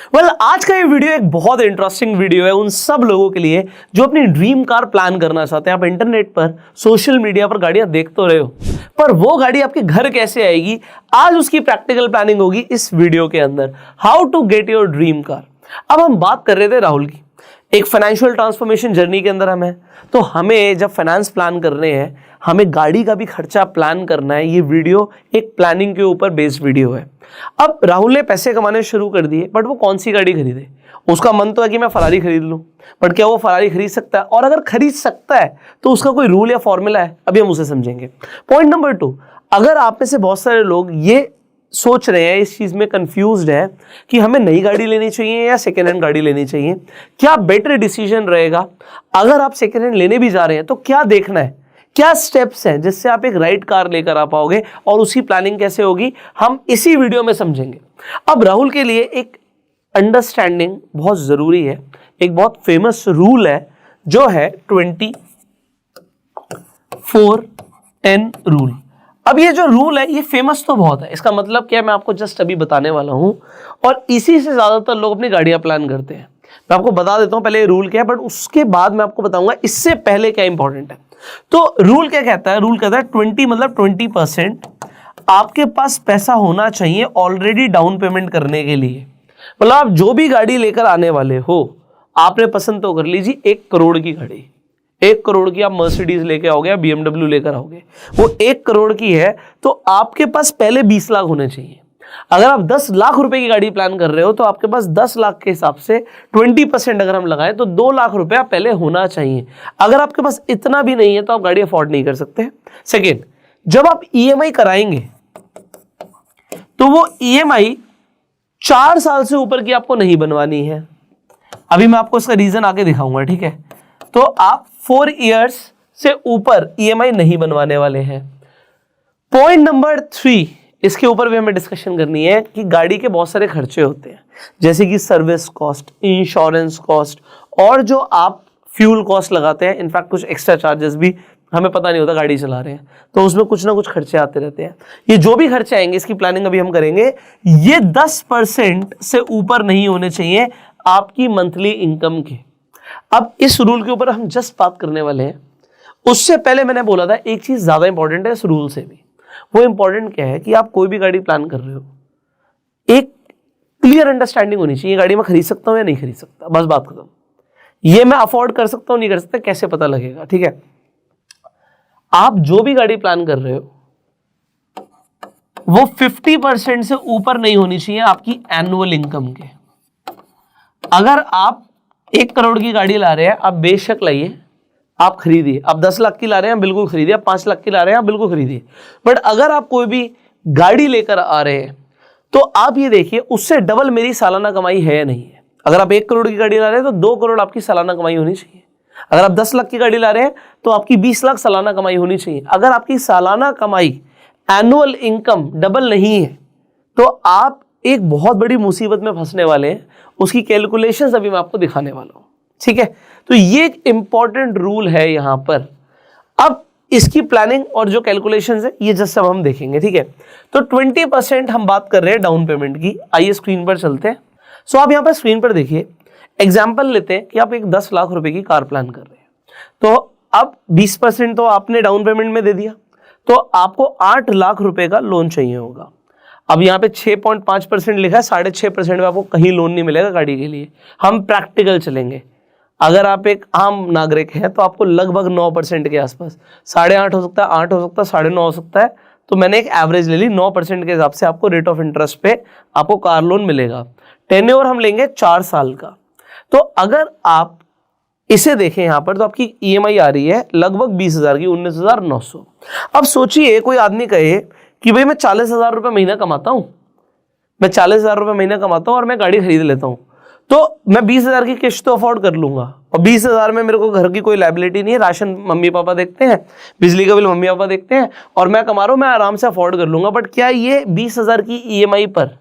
आज का ये वीडियो एक बहुत इंटरेस्टिंग वीडियो है उन सब लोगों के लिए जो अपनी ड्रीम कार प्लान करना चाहते हैं। आप इंटरनेट पर, सोशल मीडिया पर गाड़ियां देख तो रहे हो, पर वो गाड़ी आपके घर कैसे आएगी, आज उसकी प्रैक्टिकल प्लानिंग होगी इस वीडियो के अंदर। How to get your dream car. अब हम बात कर रहे थे राहुल की, एक फाइनेंशियल ट्रांसफॉर्मेशन जर्नी के अंदर हम हैं, तो हमें जब फाइनेंस प्लान कर रहे हैं, हमें गाड़ी का भी खर्चा प्लान करना है। ये वीडियो एक प्लानिंग के ऊपर बेस्ड वीडियो है। अब राहुल ने पैसे कमाने शुरू कर दिए, बट वो कौन सी गाड़ी खरीदे? उसका मन तो है कि मैं फरारी खरीद लूं, बट क्या वो फरारी खरीद सकता है? और अगर खरीद सकता है तो उसका कोई रूल या फॉर्मूला है? अभी हम उसे समझेंगे। पॉइंट नंबर 2, अगर आप में से बहुत सारे लोग ये सोच रहे हैं, इस चीज में कंफ्यूज्ड है कि हमें नई गाड़ी लेनी चाहिए या सेकेंड हैंड गाड़ी लेनी चाहिए, क्या बेटर डिसीजन रहेगा? अगर आप सेकेंड हैंड लेने भी जा रहे हैं तो क्या देखना है, क्या स्टेप्स हैं जिससे आप एक राइट कार लेकर आ पाओगे, और उसकी प्लानिंग कैसे होगी, हम इसी वीडियो में समझेंगे। अब राहुल के लिए एक अंडरस्टैंडिंग बहुत जरूरी है। एक बहुत फेमस रूल है जो है 24N रूल। अब ये जो रूल है ये फेमस तो बहुत है, इसका मतलब क्या है मैं आपको जस्ट अभी बताने वाला हूं, और इसी से ज्यादातर लोग अपनी गाड़ियां प्लान करते हैं। मैं आपको बता देता हूं पहले ये रूल क्या है, बट उसके बाद मैं आपको बताऊंगा इससे पहले क्या इंपॉर्टेंट है। तो रूल क्या कहता है? रूल कहता है 20 मतलब 20% आपके पास पैसा होना चाहिए ऑलरेडी डाउन पेमेंट करने के लिए। मतलब आप जो भी गाड़ी लेकर आने वाले हो, आपने पसंद तो कर लीजिए 1 करोड़ की गाड़ी, 1 करोड़ की आप मर्सिडीज लेके आओगे या BMW लेकर आओगे, वो 1 करोड़ की है, तो आपके पास पहले 20 लाख होने चाहिए। अगर आप 10 लाख रुपए की गाड़ी प्लान कर रहे हो तो आपके पास 10 लाख के हिसाब से 20% अगर हम लगाएं तो 2 लाख रुपया पहले होना चाहिए। अगर आपके पास इतना भी नहीं है तो आप गाड़ी अफोर्ड नहीं कर सकते। सेकेंड, जब आप EMI कराएंगे तो वो EMI 4 साल से ऊपर की आपको नहीं बनवानी है। अभी मैं आपको इसका रीजन आगे दिखाऊंगा, ठीक है? तो आप 4 इयर्स से ऊपर EMI नहीं बनवाने वाले हैं। पॉइंट नंबर 3, इसके ऊपर भी हमें डिस्कशन करनी है कि गाड़ी के बहुत सारे खर्चे होते हैं, जैसे कि सर्विस कॉस्ट, इंश्योरेंस कॉस्ट, और जो आप फ्यूल कॉस्ट लगाते हैं। इनफैक्ट कुछ एक्स्ट्रा चार्जेस भी हमें पता नहीं होता, गाड़ी चला रहे हैं तो उसमें कुछ ना कुछ खर्चे आते रहते हैं। ये जो भी खर्चे आएंगे इसकी प्लानिंग अभी हम करेंगे। ये 10% से ऊपर नहीं होने चाहिए आपकी मंथली इनकम के। अब इस रूल के ऊपर हम जस्ट बात करने वाले हैं। उससे पहले मैंने बोला था एक चीज ज्यादा इंपॉर्टेंट है इस रूल से भी। वो इंपॉर्टेंट क्या है कि आप कोई भी गाड़ी प्लान कर रहे हो, एक क्लियर अंडरस्टैंडिंग होनी चाहिए, गाड़ी मैं खरीद सकता हूं या नहीं खरीद सकता, बस बात खत्म। ये मैं अफोर्ड कर सकता हूं नहीं कर सकता, कैसे पता लगेगा? ठीक है, आप जो भी गाड़ी प्लान कर रहे हो वो 50% से ऊपर नहीं होनी चाहिए आपकी एनुअल इनकम के। अगर आप 1 करोड़ की गाड़ी ला रहे हैं, आप बेशक लाइए, आप खरीदिए। आप 10 लाख की ला रहे हैं, बिल्कुल खरीदिए। आप 5 लाख की ला रहे हैं, आप बिल्कुल खरीदिए। बट अगर आप कोई भी गाड़ी लेकर आ रहे हैं तो आप ये देखिए उससे डबल मेरी सालाना कमाई है या नहीं है। अगर आप 1 करोड़ की गाड़ी ला रहे हैं तो 2 करोड़ आपकी सालाना कमाई होनी चाहिए। अगर आप 10 लाख की गाड़ी ला रहे हैं तो आपकी 20 लाख सालाना कमाई होनी चाहिए। अगर आपकी सालाना कमाई, एनुअल इनकम डबल नहीं है तो आप एक बहुत बड़ी मुसीबत में फंसने वाले हैं। उसकी कैलकुलेशंस अभी मैं आपको दिखाने वाला हूं, ठीक है? तो ये एक इंपॉर्टेंट रूल है यहां पर। अब इसकी प्लानिंग और जो कैलकुलेशंस है ये जस्ट अब हम देखेंगे, ठीक है? तो 20% हम बात कर रहे हैं डाउन पेमेंट की। आइए स्क्रीन पर चलते हैं। सो आप यहां पर स्क्रीन पर देखिए, एग्जाम्पल लेते हैं कि आप एक 10 लाख रुपए की कार प्लान कर रहे हैं, तो अब 20% तो आपने डाउन पेमेंट में दे दिया, तो आपको 8 लाख रुपए का लोन चाहिए होगा। अब यहाँ पे 6.5% लिखा है, 6.5% में आपको कहीं लोन नहीं मिलेगा गाड़ी के लिए। हम प्रैक्टिकल चलेंगे। अगर आप एक आम नागरिक हैं तो आपको लगभग 9% के आसपास, 8.5 हो सकता है, 8 हो सकता है, 9.5 हो सकता है। तो मैंने एक एवरेज ले ली, 9% के हिसाब से आपको रेट ऑफ इंटरेस्ट पे आपको कार लोन मिलेगा। टेन्योर हम लेंगे 4 साल का। तो अगर आप इसे देखें यहाँ पर तो आपकी EMI आ रही है लगभग 20,000 की, 19,900। अब सोचिए कोई आदमी कहे कि भाई मैं 40,000 रुपये महीना कमाता हूँ, मैं 40,000 रुपये महीना कमाता हूँ और मैं गाड़ी खरीद लेता हूँ, तो मैं 20,000 की किस्त तो अफोर्ड कर लूंगा, और 20,000 में मेरे को घर की कोई लायबिलिटी नहीं है, राशन मम्मी पापा देखते हैं, बिजली का बिल मम्मी पापा देखते हैं, और मैं कमा रहा हूँ, मैं आराम से अफोर्ड कर लूंगा। बट क्या ये 20,000 की EMI पर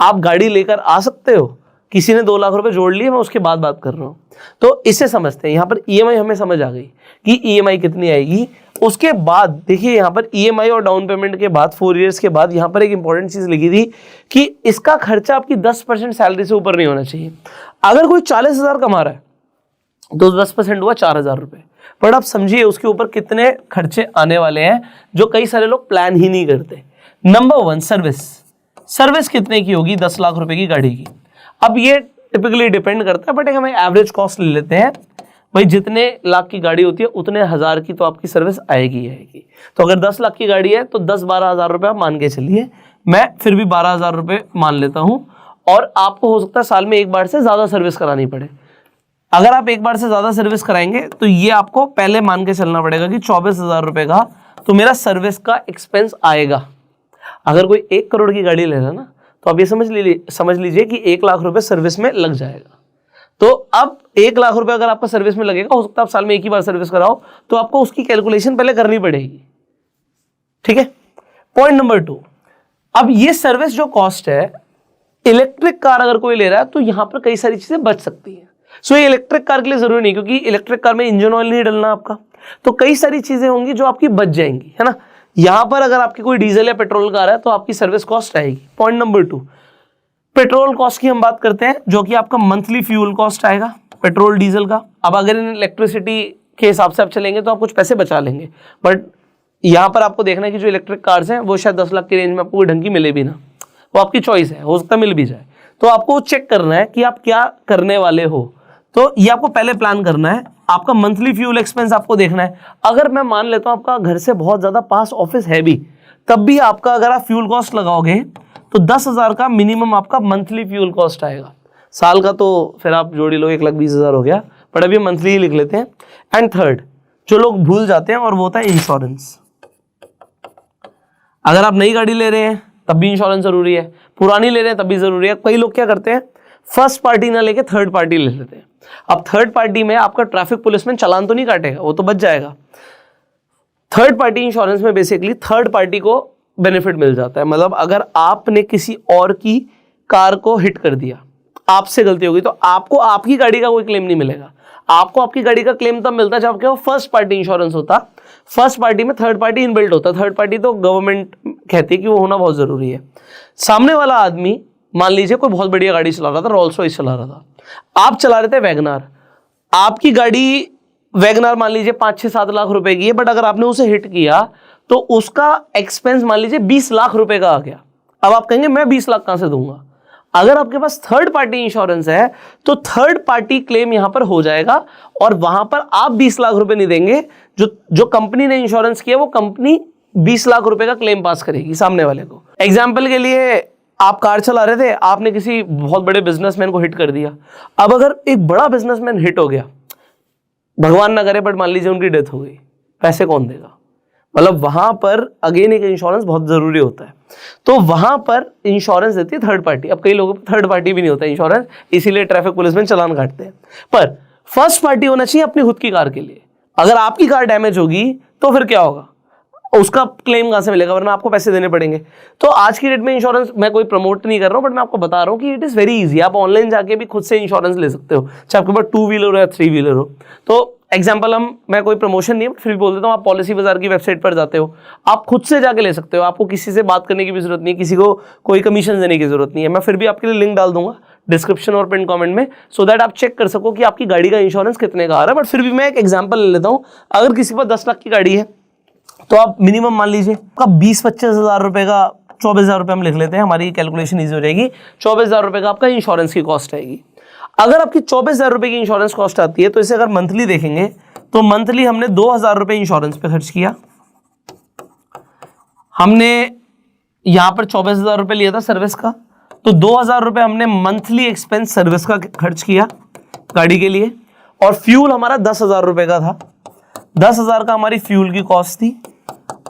आप गाड़ी लेकर आ सकते हो? किसी ने 2 लाख रुपए जोड़ लिए, मैं उसके बात कर रहा हूँ। तो इसे समझते हैं, यहाँ पर EMI हमें समझ आ गई कि EMI कितनी आएगी उसके बाद देखिए यहाँ पर ईएमआई और डाउन पेमेंट के बाद 4 इयर्स के बाद यहाँ पर एक इंपॉर्टेंट चीज लिखी थी कि इसका खर्चा आपकी 10% सैलरी से ऊपर नहीं होना चाहिए। अगर कोई 40,000 कमा रहा है तो 10% हुआ 4,000 रुपए। बट आप समझिए उसके ऊपर कितने खर्चे आने वाले हैं जो कई सारे लोग प्लान ही नहीं करते। नंबर 1 सर्विस कितने की होगी? 10 लाख रुपए की गाड़ी की। अब ये टिपिकली डिपेंड करता है, बट एक हमें एवरेज कॉस्ट ले लेते हैं भाई, जितने लाख की गाड़ी होती है उतने हजार की तो आपकी सर्विस आएगी। तो अगर 10 लाख की गाड़ी है तो 10-12 हजार रुपये आप मान के चलिए, मैं फिर भी 12,000 रुपये मान लेता हूं। और आपको हो सकता है साल में एक बार से ज्यादा सर्विस करानी पड़े। अगर आप एक बार से ज्यादा सर्विस कराएंगे तो ये आपको पहले मान के चलना पड़ेगा कि 24,000 रुपये का तो मेरा सर्विस का एक्सपेंस आएगा। अगर कोई 1 करोड़ की गाड़ी ले रहा है ना, तो आप ये समझ लीजिए कि 1 लाख रुपए सर्विस में लग जाएगा। तो अब 1 लाख रुपए अगर आपका सर्विस में लगेगा, हो सकता है आप साल में एक ही बार सर्विस कराओ, तो आपको उसकी कैलकुलेशन पहले करनी पड़ेगी। ठीक है। पॉइंट नंबर 2, अब ये सर्विस जो कॉस्ट है, इलेक्ट्रिक कार अगर कोई ले रहा है तो यहां पर कई सारी चीजें बच सकती हैं। सो ये इलेक्ट्रिक कार के लिए जरूरी नहीं, क्योंकि इलेक्ट्रिक कार में इंजन ऑयल नहीं डलना आपका, तो कई सारी चीजें होंगी जो आपकी बच जाएंगी, है ना। यहां पर अगर आपकी कोई डीजल या पेट्रोल कार है तो आपकी सर्विस कॉस्ट आएगी। पॉइंट नंबर 2, पेट्रोल कॉस्ट की हम बात करते हैं, जो कि आपका मंथली फ्यूल कॉस्ट आएगा पेट्रोल डीजल का। अब अगर इन इलेक्ट्रिसिटी के हिसाब से आप चलेंगे तो आप कुछ पैसे बचा लेंगे, बट यहां पर आपको देखना है कि जो इलेक्ट्रिक कार्स हैं वो शायद 10 लाख की रेंज में आपको कोई ढंग की मिले भी ना, वो आपकी चॉइस है, हो सकता है मिल भी जाए। तो आपको चेक करना है कि आप क्या करने वाले हो, तो ये आपको पहले प्लान करना है। आपका मंथली फ्यूल एक्सपेंस आपको देखना है। अगर मैं मान लेता हूं आपका घर से बहुत ज्यादा पास ऑफिस है भी, तब भी आपका अगर आप फ्यूल कॉस्ट लगाओगे तो 10,000 का मिनिमम आपका मंथली फ्यूल कॉस्ट आएगा। साल का तो फिर आप जोड़ी लो 1,20,000 हो गया, बट अभी मंथली ही लिख लेते हैं। एंड थर्ड जो लोग भूल जाते हैं, और वो होता है इंश्योरेंस। अगर आप नई गाड़ी ले रहे हैं तब भी इंश्योरेंस जरूरी है, पुरानी ले रहे हैं तब भी जरूरी है। कई लोग क्या करते हैं, फर्स्ट पार्टी ना लेके थर्ड पार्टी ले लेते हैं। अब थर्ड पार्टी में आपका ट्रैफिक पुलिस में चालान तो नहीं काटेगा, वो तो बच जाएगा। थर्ड पार्टी इंश्योरेंस में बेसिकली थर्ड पार्टी को बेनिफिट मिल जाता है। मतलब अगर आपने किसी और की कार को हिट कर दिया, आपसे गलती होगी, तो आपको आपकी गाड़ी का कोई क्लेम नहीं मिलेगा। आपको आपकी गाड़ी का क्लेम तब मिलता है जब आपके वो फर्स्ट पार्टी इंश्योरेंस होता। फर्स्ट पार्टी में थर्ड पार्टी इनबिल्ट होता। थर्ड पार्टी तो गवर्नमेंट कहती है कि वो होना बहुत जरूरी है। सामने वाला आदमी मान लीजिए कोई बहुत बढ़िया गाड़ी चला रहा था, रोल्स रॉयस चला रहा था, आप चला रहे थे वैगनार। आपकी गाड़ी वैगनार मान लीजिए 5-6-7 लाख रुपए की है, बट अगर आपने उसे हिट किया तो उसका एक्सपेंस मान लीजिए 20 लाख रुपए का आ गया। अब आप कहेंगे मैं 20 लाख कहां से दूंगा? अगर आपके पास थर्ड पार्टी इंश्योरेंस है तो थर्ड पार्टी क्लेम यहां पर हो जाएगा, और वहां पर आप 20 लाख रुपए नहीं देंगे। जो कंपनी ने इंश्योरेंस किया वो कंपनी 20 लाख रुपए का क्लेम पास करेगी सामने वाले को। एग्जाम्पल के लिए, आप कार चला रहे थे, आपने किसी बहुत बड़े बिजनेसमैन को हिट कर दिया। अब अगर एक बड़ा बिजनेसमैन हिट हो गया, भगवान ना करे, बट मान लीजिए उनकी डेथ हो गई, पैसे कौन देगा? मतलब वहां पर अगेन एक इंश्योरेंस बहुत जरूरी होता है। तो वहां पर इंश्योरेंस देती है थर्ड पार्टी। अब कई लोगों को थर्ड पार्टी भी नहीं होता इंश्योरेंस, इसीलिए ट्रैफिक पुलिस में चालान काटते हैं। पर फर्स्ट पार्टी होना चाहिए अपनी खुद की कार के लिए। अगर आपकी कार डैमेज होगी तो फिर क्या होगा? उसका क्लेम कहां से मिलेगा? वरना आपको पैसे देने पड़ेंगे। तो आज की डेट में इंश्योरेंस मैं कोई प्रमोट नहीं कर रहा हूं, बट मैं आपको बता रहा हूं कि इट इज वेरी इजी। आप ऑनलाइन जाके भी खुद से इंश्योरेंस ले सकते हो, चाहे आपके पास 2 व्हीलर हो या 3 व्हीलर हो। तो एग्जाम्पल, मैं कोई प्रमोशन नहीं है, फिर भी बोल देता हूं, आप पॉलिसी बाजार की वेबसाइट पर जाते हो, आप खुद से जाके ले सकते हो। आपको किसी से बात करने की भी जरूरत नहीं है, किसी को कोई कमीशन देने की जरूरत नहीं है। मैं फिर भी आपके लिए लिंक डाल दूंगा डिस्क्रिप्शन और पिन कमेंट में, सो दैट आप चेक कर सको कि आपकी गाड़ी का इंश्योरेंस कितने का आ रहा है। बट फिर भी मैं एक एग्जाम्पल ले लेता हूं। अगर किसी पर 10 लाख की गाड़ी है तो आप मिनिमम मान लीजिए आपका 20-25 हजार रुपए का, 24,000 रुपए हम लिख लेते हैं, हमारी कैलकुलेशन ईजी हो जाएगी। 24,000 रुपए का आपका इंश्योरेंस की कॉस्ट आएगी। अगर आपकी 24,000 रुपए की इंश्योरेंस कॉस्ट आती है, तो इसे अगर मंथली देखेंगे तो मंथली हमने 2,000 रुपए इंश्योरेंस पे खर्च किया। हमने यहां पर 24,000 रुपए लिया था सर्विस का, तो 2,000 रुपए हमने मंथली एक्सपेंस सर्विस का खर्च किया गाड़ी के लिए। और फ्यूल हमारा 10,000 रुपए का था, 10,000 का हमारी फ्यूल की कॉस्ट थी।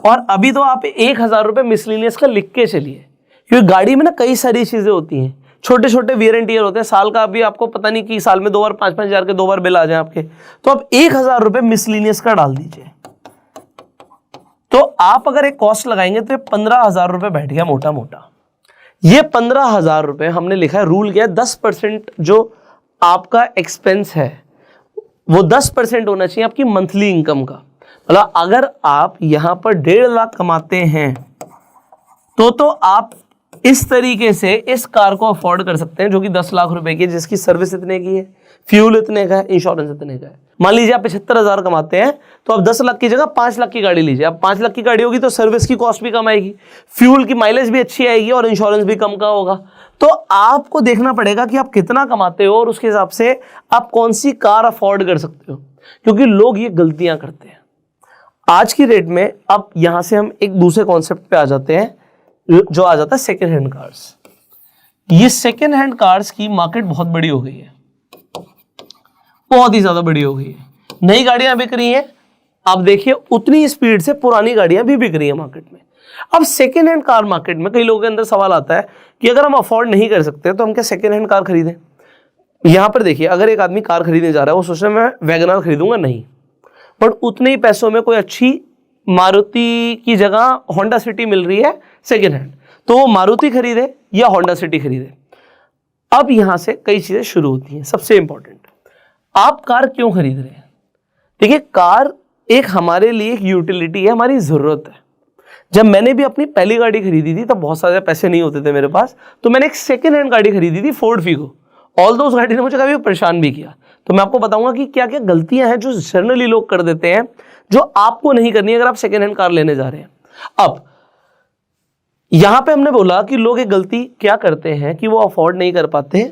और अभी तो आप 1,000 रुपए मिसलिनियस का लिख के चलिए, क्योंकि गाड़ी में ना कई सारी चीजें होती हैं, छोटे छोटे वियर एंड टियर होते हैं। साल का अभी आपको पता नहीं कि साल में 2 बार 5-5 हजार के 2 बार बिल आ जाए आपके, तो आप 1,000 रुपए मिसलिनियस का डाल दीजिए। तो आप अगर एक कॉस्ट लगाएंगे तो 15,000 रुपए बैठ गया मोटा मोटा। ये 15,000 रुपए हमने लिखा है, रूल क्या है, 10% जो आपका एक्सपेंस है वो 10% होना चाहिए आपकी मंथली इनकम का। मतलब अगर आप यहां पर 1.5 लाख कमाते हैं तो आप इस तरीके से इस कार को अफोर्ड कर सकते हैं, जो कि 10 लाख रुपए की है, जिसकी सर्विस इतने की है, फ्यूल इतने का है, इंश्योरेंस इतने का है। मान लीजिए आप 75,000 कमाते हैं तो आप 10 लाख की जगह 5 लाख की गाड़ी लीजिए। अब 5 लाख की गाड़ी होगी तो सर्विस की कॉस्ट भी कम आएगी, फ्यूल की माइलेज भी अच्छी आएगी और इंश्योरेंस भी कम का होगा। तो आपको देखना पड़ेगा कि आप कितना कमाते हो और उसके हिसाब से आप कौन सी कार अफोर्ड कर सकते हो, क्योंकि लोग ये गलतियां करते हैं आज की डेट में। अब यहां से हम एक दूसरे कॉन्सेप्ट पे आ जाते हैं, जो आ जाता है सेकेंड हैंड कार्स। ये सेकेंड हैंड कार्स की मार्केट बहुत बड़ी हो गई है, बहुत ही ज्यादा बड़ी हो गई है। नई गाड़ियां बिक रही हैं, आप देखिए उतनी स्पीड से पुरानी गाड़ियां भी बिक रही हैं मार्केट में। अब सेकेंड हैंड कार मार्केट में कई लोगों के अंदर सवाल आता है कि अगर हम अफोर्ड नहीं कर सकते तो हम क्या सेकेंड हैंड कार खरीदें। यहां पर देखिए, अगर एक आदमी कार खरीदने जा रहा है, वो सोच रहा है मैं वैगनआर खरीदूंगा, नहीं, बट उतने ही पैसों में कोई अच्छी मारुति की जगह होंडा सिटी मिल रही है सेकेंड हैंड, तो वो मारुति खरीदे या होंडा सिटी खरीदे। अब यहां से कई चीजें शुरू होती हैं। सबसे इंपॉर्टेंट, आप कार क्यों खरीद रहे हैं? देखिए, कार एक हमारे लिए एक यूटिलिटी है, हमारी जरूरत है। जब मैंने भी अपनी पहली गाड़ी खरीदी थी तब बहुत सारे पैसे नहीं होते थे मेरे पास, तो मैंने एक सेकेंड हैंड गाड़ी खरीदी थी, फोर्ड फीगो। ऑल दो उस गाड़ी ने मुझे कभी परेशान भी किया। तो मैं आपको बताऊंगा कि क्या क्या गलतियां हैं जो जनरली लोग कर देते हैं, जो आपको नहीं करनी अगर आप सेकेंड हैंड कार लेने जा रहे हैं। अब यहां पे हमने बोला कि लोग एक गलती क्या करते हैं कि वो अफोर्ड नहीं कर पाते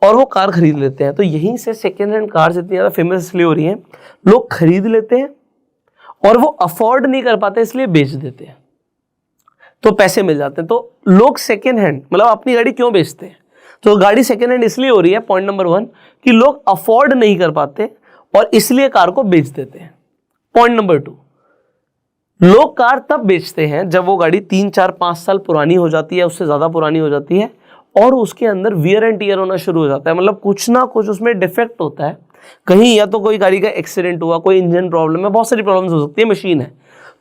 और वो कार खरीद लेते हैं। तो यहीं से सेकेंड हैंड कार्स इतनी ज्यादा फेमस इसलिए हो रही हैं, लोग खरीद लेते हैं और वो अफोर्ड नहीं कर पाते इसलिए बेच देते हैं, तो पैसे मिल जाते हैं। तो लोग सेकेंड हैंड मतलब अपनी गाड़ी क्यों बेचते हैं? तो गाड़ी सेकेंड हैंड इसलिए हो रही है, पॉइंट नंबर 1, कि लोग अफोर्ड नहीं कर पाते और इसलिए कार को बेच देते हैं। पॉइंट नंबर 2, लोग कार तब बेचते हैं जब वो गाड़ी 3, 4, 5 साल पुरानी हो जाती है, उससे ज्यादा पुरानी हो जाती है और उसके अंदर वियर एंड टियर होना शुरू हो जाता है। मतलब कुछ ना कुछ उसमें डिफेक्ट होता है, कहीं या तो कोई गाड़ी का एक्सीडेंट हुआ, कोई इंजन प्रॉब्लम है, बहुत सारी प्रॉब्लम्स हो सकती है, मशीन है,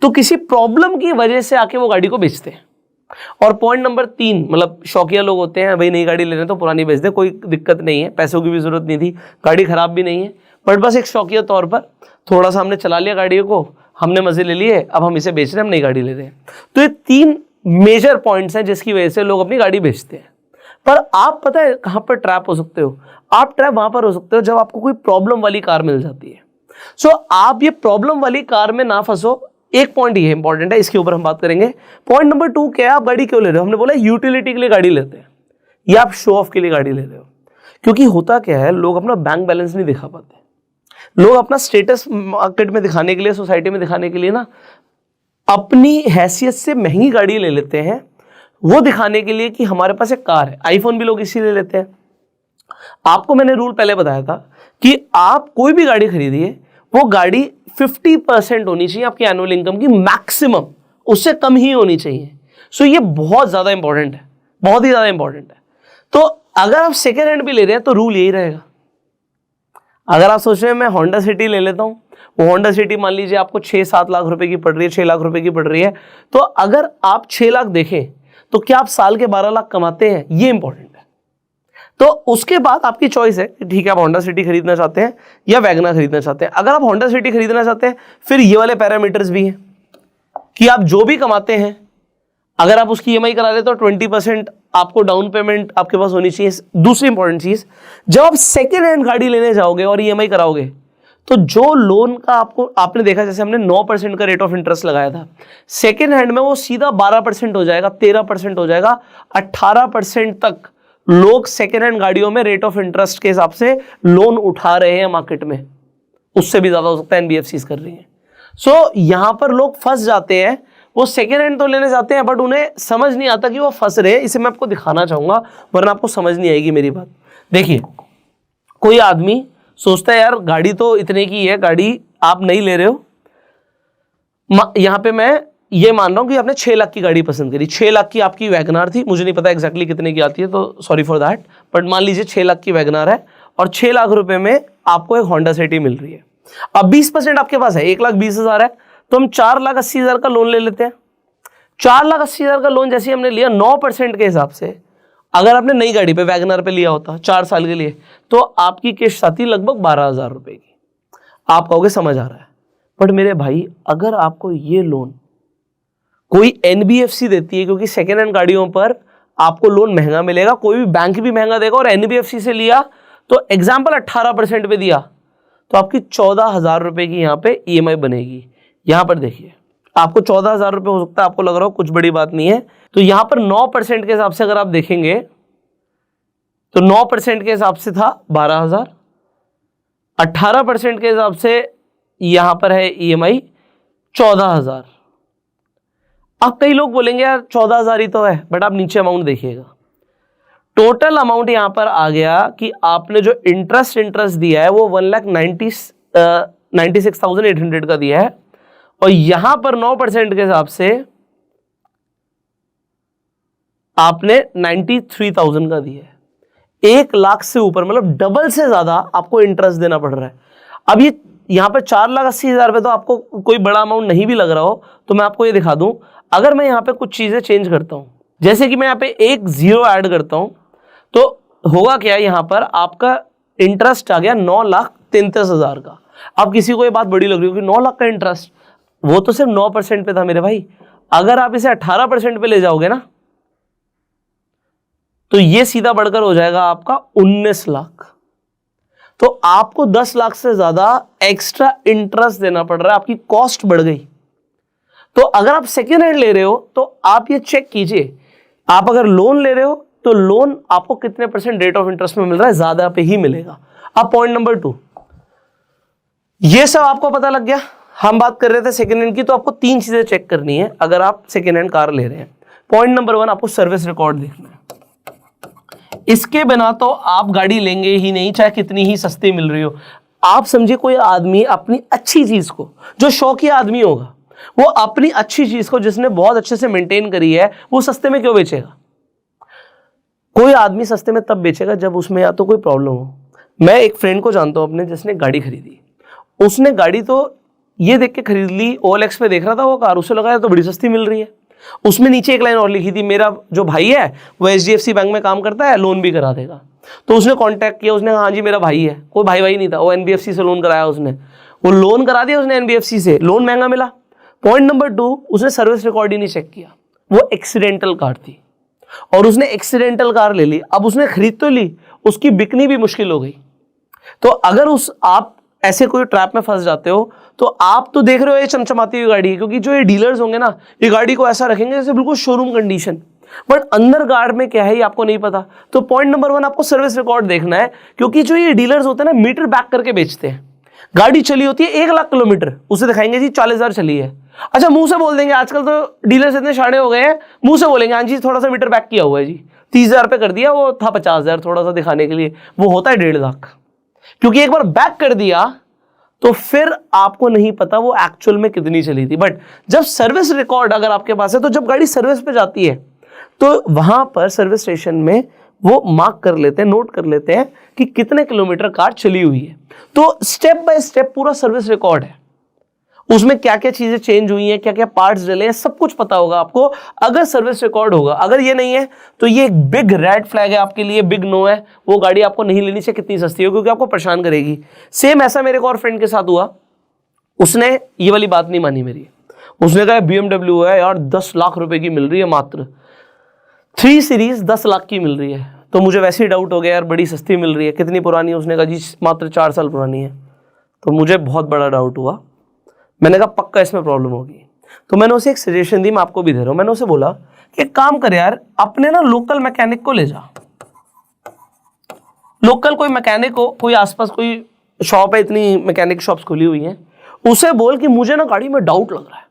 तो किसी प्रॉब्लम की वजह से आके वो गाड़ी को बेचते हैं। और पॉइंट नंबर 3, मतलब शौकिया लोग होते हैं, भाई नई गाड़ी ले रहे हैं तो पुरानी बेच दे, कोई दिक्कत नहीं है, पैसों की भी जरूरत नहीं थी, गाड़ी खराब भी नहीं है, बट बस एक शौकिया तौर पर थोड़ा सा हमने चला लिया गाड़ी को, हमने मजे ले लिए, अब हम इसे बेच रहे हैं, हम नई गाड़ी ले रहे हैं। तो ये 3 मेजर पॉइंट्स हैं जिसकी वजह से लोग अपनी गाड़ी बेचते हैं। पर आप पता है कहां पर ट्रैप हो सकते हो? आप ट्रैप वहां पर हो सकते हो जब आपको कोई प्रॉब्लम वाली कार मिल जाती है। सो आप ये प्रॉब्लम वाली कार में ना फंसो। एक पॉइंट ये इंपॉर्टेंट है, इसके ऊपर हम बात करेंगे। पॉइंट नंबर 2 क्या है? आप गाड़ी क्यों ले रहे हो? हमने बोला यूटिलिटी के लिए गाड़ी लेते हैं या आप शो ऑफ के लिए गाड़ी ले रहे हो। क्योंकि होता क्या है, लोग अपना बैंक बैलेंस नहीं दिखा पाते, लोग अपना स्टेटस मार्केट में दिखाने के लिए, सोसाइटी में दिखाने के लिए ना अपनी हैसियत से महंगी गाड़ी ले लेते हैं, वो दिखाने के लिए कि हमारे पास एक कार है। आईफोन भी लोग इसीलिए लेते हैं। आपको मैंने रूल पहले बताया था कि आप कोई भी गाड़ी खरीदिए, वो गाड़ी 50% होनी चाहिए आपकी एनुअल इनकम की, मैक्सिमम, उससे कम ही होनी चाहिए। सो ये बहुत ज्यादा इंपॉर्टेंट है, बहुत ही ज्यादा इंपॉर्टेंट है। तो अगर आप सेकेंड हैंड भी ले रहे हैं तो रूल यही रहेगा। अगर आप सोच रहे हैं मैं होंडा सिटी ले लेता हूं, वो होंडा सिटी मान लीजिए आपको 6-7 लाख रुपए की पड़ रही है, 6 लाख रुपए की पड़ रही है, तो अगर आप 6 लाख देखें तो क्या आप साल के 12 लाख कमाते हैं? ये इंपॉर्टेंट है। तो उसके बाद आपकी चॉइस है, ठीक है आप होंडा सिटी खरीदना चाहते हैं या वैगनआर खरीदना चाहते हैं। अगर आप होंडा सिटी खरीदना चाहते हैं, फिर ये वाले पैरामीटर्स भी हैं कि आप जो भी कमाते हैं, अगर आप उसकी ईएमआई करा ले तो 20% आपको डाउन पेमेंट आपके पास होनी चाहिए। दूसरी इंपॉर्टेंट चीज, जब आप सेकेंड हैंड गाड़ी लेने जाओगे और ईएमआई कराओगे, तो जो लोन का आपने देखा, जैसे हमने 9% का रेट ऑफ इंटरेस्ट लगाया था, सेकेंड हैंड में वो सीधा 12% हो जाएगा, 13% हो जाएगा, 18% तक लोग सेकेंड हैंड गाड़ियों में रेट ऑफ इंटरेस्ट के हिसाब से लोन उठा रहे हैं मार्केट में। उससे भी ज्यादा हो सकता है, एनबीएफसीज कर रही हैं। सो यहां पर लोग फंस जाते हैं, वो सेकेंड हैंड तो लेने जाते हैं बट उन्हें समझ नहीं आता कि वो फंस रहे हैं। इसे मैं आपको दिखाना चाहूंगा, वरना आपको समझ नहीं आएगी मेरी बात। देखिए, कोई आदमी सोचता है यार गाड़ी तो इतने की है, गाड़ी आप नहीं ले रहे हो, यहां पे मैं ये मान रहा हूं कि आपने 6 लाख की गाड़ी पसंद करी, 6 लाख की आपकी वैगनआर थी, मुझे नहीं पता एग्जैक्टली कितने की आती है, तो सॉरी फॉर दैट, बट मान लीजिए 6 लाख की वैगनआर है और 6 लाख रुपए में आपको एक होंडा सिटी मिल रही है। अब 20% आपके पास है, 1,20,000 है, तो हम 4,80,000 का लोन ले लेते हैं। 4,80,000 का लोन जैसे हमने लिया, 9% के हिसाब से अगर आपने नई गाड़ी पे वैगनआर पे लिया होता 4 साल के लिए, तो आपकी किस्त आती लगभग 12,000 रुपए की। आप कहोगे समझ आ रहा है, बट मेरे भाई अगर आपको ये लोन कोई एनबीएफसी देती है, क्योंकि सेकेंड हैंड गाड़ियों पर आपको लोन महंगा मिलेगा, कोई भी बैंक भी महंगा देगा, और एनबीएफसी से लिया तो एग्जाम्पल 18% पे दिया तो आपकी 14,000 रुपए की यहाँ पे ईएमआई बनेगी। यहां पर देखिए आपको 14,000 रुपए हो सकता है, आपको लग रहा हो कुछ बड़ी बात नहीं है, तो यहां पर 9% के हिसाब से अगर आप देखेंगे तो 9% के हिसाब से था 12,000, 18% के हिसाब से यहां पर है ईएमआई 14,000। अब कई लोग बोलेंगे यार 14,000 ही तो है, बट आप नीचे अमाउंट देखिएगा, टोटल अमाउंट यहां पर आ गया कि आपने जो इंटरेस्ट दिया है वो 1,96,800 का दिया है, और यहां पर 9% के हिसाब से आपने 93,000 का दिया है। 1 लाख से ऊपर, मतलब डबल से ज्यादा आपको इंटरेस्ट देना पड़ रहा है। अब ये यहां पर 4,80,000 रुपए तो आपको कोई बड़ा अमाउंट नहीं भी लग रहा हो, तो मैं आपको ये दिखा दूं, अगर मैं यहां पे कुछ चीजें चेंज करता हूं, जैसे कि मैं यहां पे एक 0 ऐड करता हूं, तो होगा क्या, यहां पर आपका इंटरेस्ट आ गया 9,33,000 का। अब किसी को ये बात बड़ी लग रही हो कि 9 लाख का इंटरेस्ट, वो तो सिर्फ 9% पे था मेरे भाई। अगर आप इसे 18% पे ले जाओगे ना, तो ये सीधा बढ़कर हो जाएगा आपका 19 लाख। तो आपको 10 लाख से ज्यादा एक्स्ट्रा इंटरेस्ट देना पड़ रहा है, आपकी कॉस्ट बढ़ गई। तो अगर आप सेकेंड हैंड ले रहे हो तो आप ये चेक कीजिए, आप अगर लोन ले रहे हो तो लोन आपको कितने % रेट ऑफ इंटरेस्ट में मिल रहा है, ज्यादा पे ही मिलेगा। अब पॉइंट नंबर 2, ये सब आपको पता लग गया। हम बात कर रहे थे सेकेंड हैंड की, तो आपको 3 चीजें चेक करनी है अगर आप सेकेंड हैंड कार ले रहे हैं। पॉइंट नंबर 1, आपको सर्विस रिकॉर्ड देखना है। इसके बिना तो आप गाड़ी लेंगे ही नहीं, चाहे कितनी ही सस्ती मिल रही हो। आप समझिए कोई आदमी अपनी अच्छी चीज को, जो शौकिया आदमी होगा, वो अपनी अच्छी चीज को जिसने बहुत अच्छे से मेंटेन करी है, वो सस्ते में क्यों बेचेगा? कोई आदमी सस्ते में तब बेचेगा जब उसमें या तो कोई प्रॉब्लम हो। मैं एक फ्रेंड को जानता हूं अपने, जिसने गाड़ी खरीदी। उसने गाड़ी तो ये देख के खरीद ली, OLX पे देख रहा था वो कार, उसे लगा तो बड़ी सस्ती मिल रही है। उसमें नीचे एक लाइन और लिखी थी, मेरा जो भाई है वो HDFC बैंक में काम करता है, लोन भी करा देगा। तो उसने कांटेक्ट किया, उसने कहा हाँ जी मेरा भाई है। कोई भाई नहीं था, वो NBFC से लोन कराया उसने, वो लोन करा दिया उसने NBFC से, लोन महंगा मिला। पॉइंट नंबर 2, उसने सर्विस रिकॉर्ड ही नहीं चेक किया। वो एक्सीडेंटल कार थी और उसने एक्सीडेंटल कार ले ली। अब उसने खरीद तो ली, उसकी बिकनी भी मुश्किल हो गई। तो अगर आप ऐसे कोई ट्रैप में फंस जाते हो, तो आप तो देख रहे हो ये चमचमाती हुई गाड़ी है, क्योंकि जो ये डीलर्स होंगे ना, ये गाड़ी को ऐसा रखेंगे जैसे बिल्कुल शोरूम कंडीशन, बट अंदर गाड़ में क्या है ये आपको नहीं पता। तो पॉइंट नंबर 1, आपको सर्विस रिकॉर्ड देखना है, क्योंकि जो ये डीलर्स होते हैं ना, मीटर बैक करके बेचते हैं। गाड़ी चली होती है 1 लाख किलोमीटर, उसे दिखाएंगे जी 40,000 चली है। अच्छा, मुंह से बोल देंगे, आजकल तो डीलर्स इतने शाणे हो गए हैं, मुंह से बोलेंगे हाँ जी थोड़ा सा मीटर बैक किया हुआ है जी, 30,000 पे कर दिया, वो था 50,000 थोड़ा सा दिखाने के लिए, वो होता है 1.5 लाख। क्योंकि एक बार बैक कर दिया तो फिर आपको नहीं पता वो एक्चुअल में कितनी चली थी। बट जब सर्विस रिकॉर्ड अगर आपके पास है, तो जब गाड़ी सर्विस पे जाती है तो वहां पर सर्विस स्टेशन में वो मार्क कर लेते हैं, नोट कर लेते हैं कि कितने किलोमीटर कार चली हुई है। तो स्टेप बाय स्टेप पूरा सर्विस रिकॉर्ड है, उसमें क्या क्या चीजें चेंज हुई हैं, क्या क्या पार्ट्स डले हैं, सब कुछ पता होगा आपको अगर सर्विस रिकॉर्ड होगा। अगर ये नहीं है तो ये एक बिग रेड फ्लैग है आपके लिए, बिग नो है, वो गाड़ी आपको नहीं लेनी चाहिए, कितनी सस्ती हो, क्योंकि आपको परेशान करेगी। सेम ऐसा मेरे को और फ्रेंड के साथ हुआ, उसने ये वाली बात नहीं मानी मेरी। उसने कहा BMW है यार 10 लाख रुपए की मिल रही है, मात्र 3 सीरीज 10 लाख की मिल रही है। तो मुझे वैसे ही डाउट हो गया यार, बड़ी सस्ती मिल रही है, कितनी पुरानी है? उसने कहा जी मात्र 4 साल पुरानी है। तो मुझे बहुत बड़ा डाउट हुआ, मैंने कहा पक्का इसमें प्रॉब्लम होगी। तो मैंने उसे एक सजेशन दी, मैं आपको भी दे रहा हूं। मैंने उसे बोला कि एक काम कर यार, अपने ना लोकल मैकेनिक को ले जा, लोकल कोई मैकेनिक हो, कोई आसपास कोई शॉप है, इतनी मैकेनिक शॉप्स खुली हुई हैं, उसे बोल कि मुझे ना गाड़ी में डाउट लग रहा है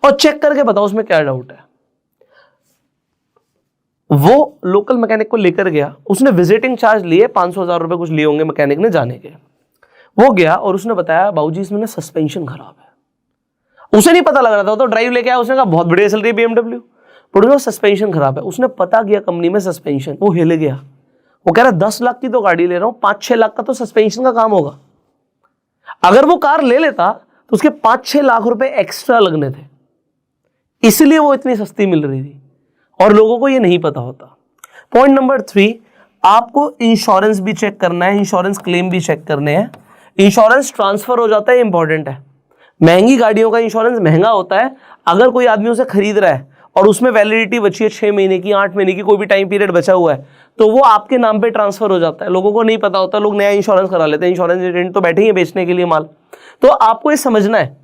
और चेक करके बताओ उसमें क्या डाउट है। वो लोकल मैकेनिक को लेकर गया, उसने विजिटिंग चार्ज लिए 500,000 रुपए कुछ लिए होंगे मैकेनिक ने जाने के। वो गया और उसने बताया बाबूजी इसमें सस्पेंशन खराब है। उसे नहीं पता लग रहा था, तो ड्राइव लेके आया, उसने कहा बहुत बढ़िया चल रही है BMW, पर सस्पेंशन खराब है। उसने पता किया कंपनी में सस्पेंशन, वो हिल गया। वो कह रहा 10 लाख की तो गाड़ी ले रहा हूं, 5-6 लाख का तो सस्पेंशन का काम होगा। अगर वो कार ले लेता तो उसके 5-6 लाख रुपए एक्स्ट्रा लगने थे, इसलिए वो इतनी सस्ती मिल रही थी और लोगों को ये नहीं पता होता। पॉइंट नंबर 3, आपको इंश्योरेंस भी चेक करना है, इंश्योरेंस क्लेम भी चेक करने हैं। इंश्योरेंस ट्रांसफर हो जाता है, इंपॉर्टेंट है। महंगी गाड़ियों का इंश्योरेंस महंगा होता है। अगर कोई आदमी उसे खरीद रहा है और उसमें वैलिडिटी बची है 6 महीने की, 8 महीने की, कोई भी टाइम पीरियड बचा हुआ है, तो वो आपके नाम पे ट्रांसफर हो जाता है। लोगों को नहीं पता होता, लोग नया इंश्योरेंस करा लेते हैं। इंश्योरेंस एजेंट तो बैठे ही हैं बेचने के लिए माल, तो आपको ये समझना है।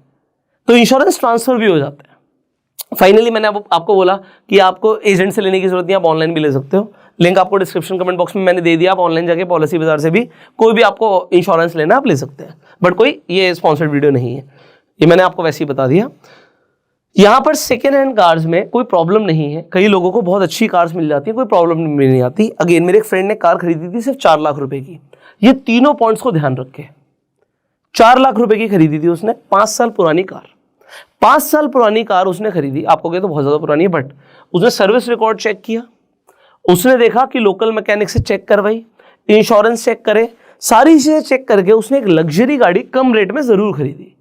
तो इंश्योरेंस ट्रांसफर भी हो जाता है। फाइनली मैंने आपको बोला कि आपको एजेंट से लेने की जरूरत नहीं, आप ऑनलाइन भी ले सकते हो। लिंक आपको डिस्क्रिप्शन कमेंट बॉक्स में मैंने दे दिया। आप ऑनलाइन जाके पॉलिसी बाजार से भी कोई भी आपको इंश्योरेंस लेना आप ले सकते हैं, बट कोई ये स्पॉन्सर्ड वीडियो नहीं है, ये मैंने आपको वैसे ही बता दिया। यहाँ पर सेकेंड हैंड कार्स में कोई प्रॉब्लम नहीं है। कई लोगों को बहुत अच्छी कार्स मिल जाती है, कोई प्रॉब्लम नहीं आती। अगेन मेरे एक फ्रेंड ने कार खरीदी थी सिर्फ 4 लाख रुपए की। ये तीनों पॉइंट्स को ध्यान रखे, 4 लाख रुपए की खरीदी थी उसने, 5 साल पुरानी कार। 5 साल पुरानी कार उसने खरीदी। आपको कहे तो बहुत ज्यादा पुरानी है, बट उसने सर्विस रिकॉर्ड चेक किया, उसने देखा कि लोकल मैकेनिक से चेक करवाई, इंश्योरेंस चेक करे, सारी चीजें चेक करके उसने एक लग्जरी गाड़ी कम रेट में जरूर खरीदी।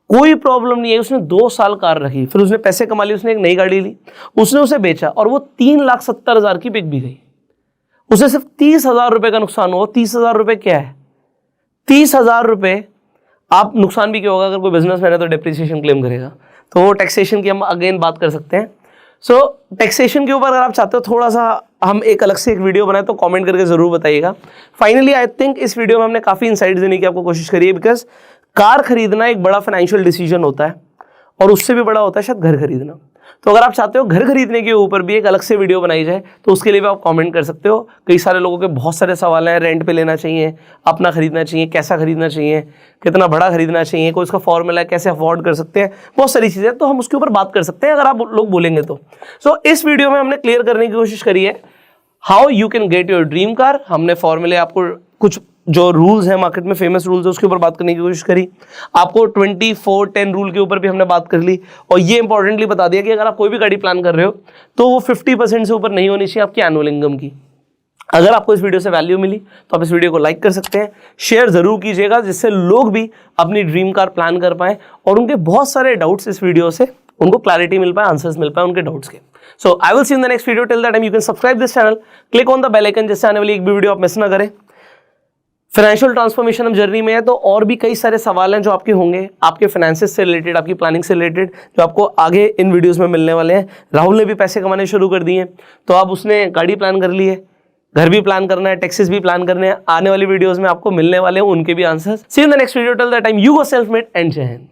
कोई प्रॉब्लम नहीं है। उसने 2 साल कार रखी, फिर उसने पैसे कमा लिए, उसने एक नई गाड़ी ली, उसने उसे बेचा और वो 3,70,000 की बिक भी गई। उसे सिर्फ 30,000 रुपए का नुकसान हुआ। 30,000 रुपए क्या है? 30,000 रुपए आप नुकसान भी क्या होगा? अगर कोई बिजनेसमैन है तो डेप्रिसिएशन क्लेम करेगा, तो वो टैक्सेशन की हम अगेन बात कर सकते हैं। सो टैक्सेशन के ऊपर अगर आप चाहते हो थोड़ा सा हम एक अलग से एक वीडियो बनाए तो कमेंट करके जरूर बताइएगा। फाइनली आई थिंक इस वीडियो में हमने काफी इनसाइट्स देने की आपको कोशिश करी है, बिकॉज कार खरीदना एक बड़ा फाइनेंशियल डिसीजन होता है और उससे भी बड़ा होता है शायद घर खरीदना। तो अगर आप चाहते हो घर खरीदने के ऊपर भी एक अलग से वीडियो बनाई जाए तो उसके लिए भी आप कमेंट कर सकते हो। कई सारे लोगों के बहुत सारे सवाल हैं, रेंट पे लेना चाहिए, अपना खरीदना चाहिए, कैसा खरीदना चाहिए, कितना बड़ा खरीदना चाहिए, कोई उसका फॉर्मूला है, कैसे अफोर्ड कर सकते हैं, बहुत सारी चीज़ें, तो हम उसके ऊपर बात कर सकते हैं अगर आप लोग बोलेंगे तो। सो इस वीडियो में हमने क्लियर करने की कोशिश करी है how you can get your dream car. हमने फॉर्मूले आपको कुछ जो रूल्स हैं मार्केट में फेमस रूल्स है उसके ऊपर बात करने की कोशिश करी। आपको 24-10 रूल के ऊपर भी हमने बात कर ली और ये इंपॉर्टेंटली बता दिया कि अगर आप कोई भी गाड़ी प्लान कर रहे हो तो वो 50% से ऊपर नहीं होनी चाहिए आपकी एनुअल इनकम की। अगर आपको इस वीडियो से वैल्यू मिली तो आप इस वीडियो को लाइक कर सकते हैं, शेयर जरूर कीजिएगा जिससे लोग भी अपनी ड्रीम कार प्लान कर पाए और उनके बहुत सारे डाउट्स इस वीडियो से उनको क्लैरिटी मिल पाए, आंसर्स मिल पाए उनके डाउट्स के। So I will see in the next video. Till that time you can subscribe this channel, click on the bell icon जिससे आने वाली एक भी वीडियो आप मिस ना करें। फाइनेंशियल ट्रांसफॉर्मेशन हम जर्नी में है तो और भी कई सारे सवाल हैं जो आपके होंगे, आपके फाइनेंसेस से रिलेटेड, आपकी प्लानिंग से रिलेटेड, जो आपको आगे इन वीडियोस में मिलने वाले हैं। राहुल ने भी पैसे कमाने शुरू कर दिए, तो अब उसने गाड़ी प्लान कर ली है, घर भी प्लान करना है, टैक्सेस भी प्लान करने हैं। आने वाली वीडियोस में आपको मिलने वाले हैं उनके भी answers. See you in the next video. Till that time you go self made and Jai Hind.